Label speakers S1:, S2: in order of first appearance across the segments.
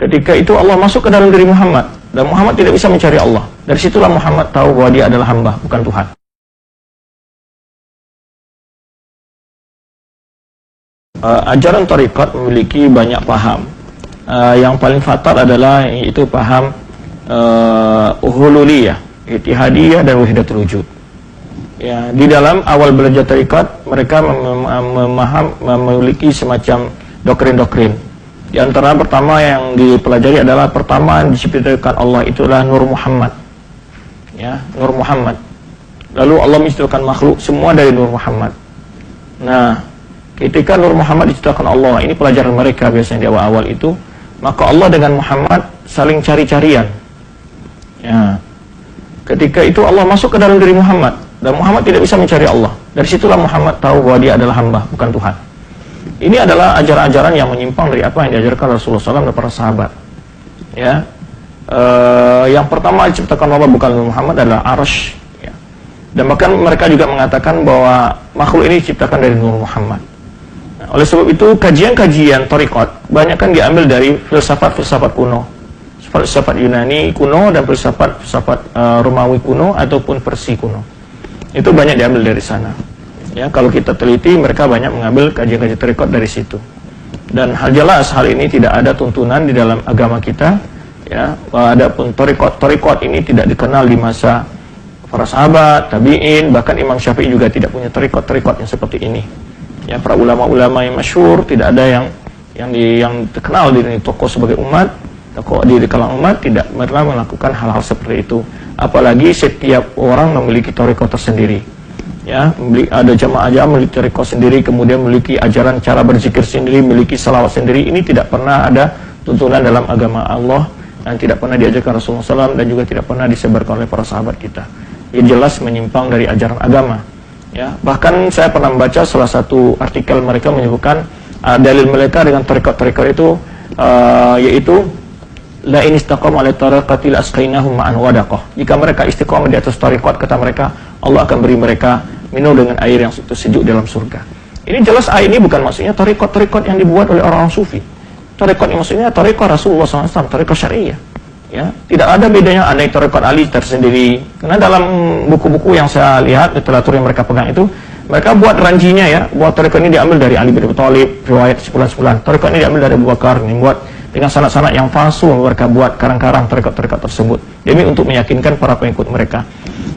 S1: ketika itu Allah masuk ke dalam diri Muhammad, dan Muhammad tidak bisa mencari Allah. Dari situlah Muhammad tahu bahwa dia adalah hamba, bukan Tuhan. Ajaran tarikat memiliki banyak paham. Yang paling fatal adalah itu paham hululiyah, ittihadiyah, dan wahdatul wujud. Ya, di dalam awal belajar tarikat mereka memiliki semacam doktrin-doktrin. Di antara pertama yang dipelajari adalah pertama yang diciptakan Allah itu adalah Nur Muhammad. Ya, Nur Muhammad. Lalu Allah menciptakan makhluk semua dari Nur Muhammad. Nah, ketika Nur Muhammad diciptakan Allah, ini pelajaran mereka biasanya di awal-awal itu, maka Allah dengan Muhammad saling cari-carian. Ya. Ketika itu Allah masuk ke dalam diri Muhammad, dan Muhammad tidak bisa mencari Allah. Dari situlah Muhammad tahu bahwa dia adalah hamba, bukan Tuhan. Ini adalah ajaran-ajaran yang menyimpang dari apa yang diajarkan Rasulullah SAW dan para sahabat. Ya, yang pertama diciptakan Allah bukan Muhammad adalah Arsy. Ya. Dan bahkan mereka juga mengatakan bahwa makhluk ini diciptakan dari Nur Muhammad. Nah, oleh sebab itu kajian-kajian thariqat banyak kan diambil dari filsafat-filsafat kuno, filsafat Yunani kuno dan filsafat Romawi kuno ataupun Persia kuno. Itu banyak diambil dari sana. Ya, kalau kita teliti mereka banyak mengambil kajian-kajian thariqat dari situ. Dan hal jelas hal ini tidak ada tuntunan di dalam agama kita. Ya, adapun thariqat ini tidak dikenal di masa para sahabat, tabi'in, bahkan Imam Syafi'i juga tidak punya thariqat yang seperti ini. Ya, para ulama-ulama yang masyhur tidak ada yang terkenal di tokoh sebagai umat, tokoh di kalangan umat tidak pernah melakukan hal-hal seperti itu. Apalagi setiap orang memiliki thariqat tersendiri. Ya, ada jamaah memiliki thariqat sendiri, kemudian memiliki ajaran cara berzikir sendiri, memiliki salawat sendiri. Ini tidak pernah ada tuntunan dalam agama Allah dan tidak pernah diajarkan Rasulullah SAW dan juga tidak pernah disebarkan oleh para sahabat kita. Ini jelas menyimpang dari ajaran agama. Ya, bahkan saya pernah membaca salah satu artikel mereka menyebutkan dalil mereka dengan thariqat itu yaitu la in istaqamu ala tariqatil asqainahum ma'an wadaqah. Jika mereka istiqamah di atas thariqat, kata mereka, Allah akan beri mereka minum dengan air yang sejuk dalam surga. Ini jelas air ini bukan maksudnya thariqat yang dibuat oleh orang-orang sufi. Thariqat ini maksudnya thariqat Rasulullah SAW, thariqat syariah. Ya, tidak ada bedanya ada thariqat Ali tersendiri. Karena dalam buku-buku yang saya lihat, literatur yang mereka pegang itu, mereka buat ranjinya ya, buat thariqat ini diambil dari Ali bin Abi Thalib, riwayat 9 thariqat ini diambil dari Abu Bakar, ini buat dengan sanad-sanad yang palsu, mereka buat karang-karang thariqat tersebut demi untuk meyakinkan para pengikut mereka.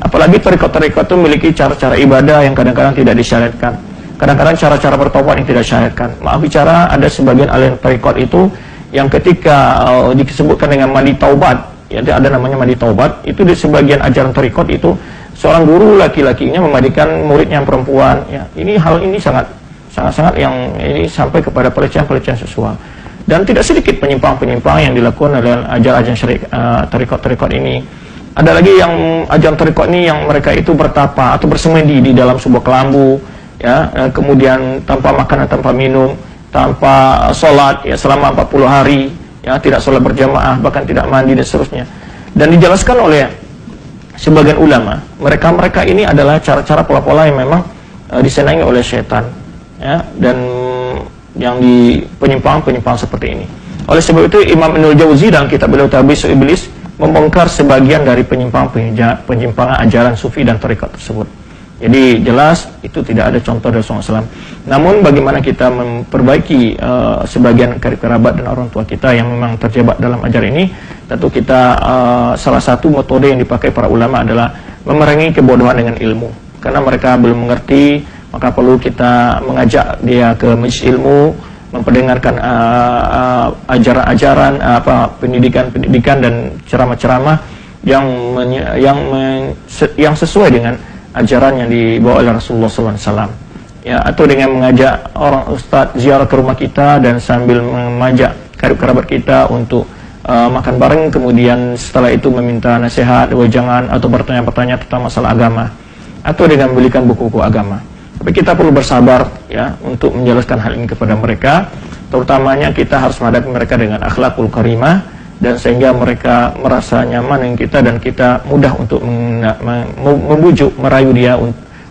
S1: Apalagi thariqat itu memiliki cara-cara ibadah yang kadang-kadang tidak disyariatkan, kadang-kadang cara-cara bertobat yang tidak disyariatkan. Maaf bicara, ada sebagian aliran thariqat itu yang ketika disebutkan dengan mandi taubat, ya ada namanya mandi taubat, itu di sebagian ajaran thariqat itu seorang guru laki-lakinya memandikan muridnya yang perempuan. Ya, hal ini sangat yang ini sampai kepada pelecehan seksual. Dan tidak sedikit penyimpang-penyimpang yang dilakukan oleh ajaran thariqat ini. Ada lagi yang ajaran thariqat ini yang mereka itu bertapa atau bersemedi di dalam sebuah kelambu, ya, kemudian tanpa makan, tanpa minum, tanpa sholat ya selama 40 hari, ya, tidak sholat berjamaah, bahkan tidak mandi dan seterusnya. Dan dijelaskan oleh sebagian ulama, mereka ini adalah cara-cara pola-pola yang memang disenangi oleh setan, ya, dan yang di penyimpang seperti ini. Oleh sebab itu Imam Ibnul Jauzi dalam kitab beliau Talbis Iblis membongkar sebagian dari penyimpangan ajaran sufi dan thariqat tersebut. Jadi jelas itu tidak ada contoh dari Rasulullah SAW. Namun bagaimana kita memperbaiki sebagian karib kerabat dan orang tua kita yang memang terjebak dalam ajaran ini, tentu kita salah satu metode yang dipakai para ulama adalah memerangi kebodohan dengan ilmu. Karena mereka belum mengerti, maka perlu kita mengajak dia ke majelis ilmu, memperdengarkan ajaran-ajaran, pendidikan dan ceramah-ceramah yang sesuai dengan ajaran yang dibawa oleh Rasulullah SAW, ya, atau dengan mengajak orang ustadz ziarah ke rumah kita dan sambil mengajak kerabat kita untuk makan bareng, kemudian setelah itu meminta nasihat, wejangan atau bertanya-tanya tentang masalah agama, atau dengan membelikan buku-buku agama. Tapi kita perlu bersabar ya untuk menjelaskan hal ini kepada mereka, terutamanya kita harus menghadapi mereka dengan akhlakul karimah, dan sehingga mereka merasa nyaman dengan kita dan kita mudah untuk membujuk, merayu dia,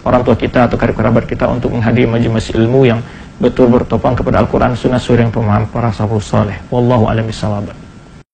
S1: orang tua kita atau kerabat kita untuk menghadiri majelis ilmu yang betul bertopang kepada Al-Quran, Sunnah, Suri yang pemahaman para salafus saleh. Wallahu a'lam bishawab.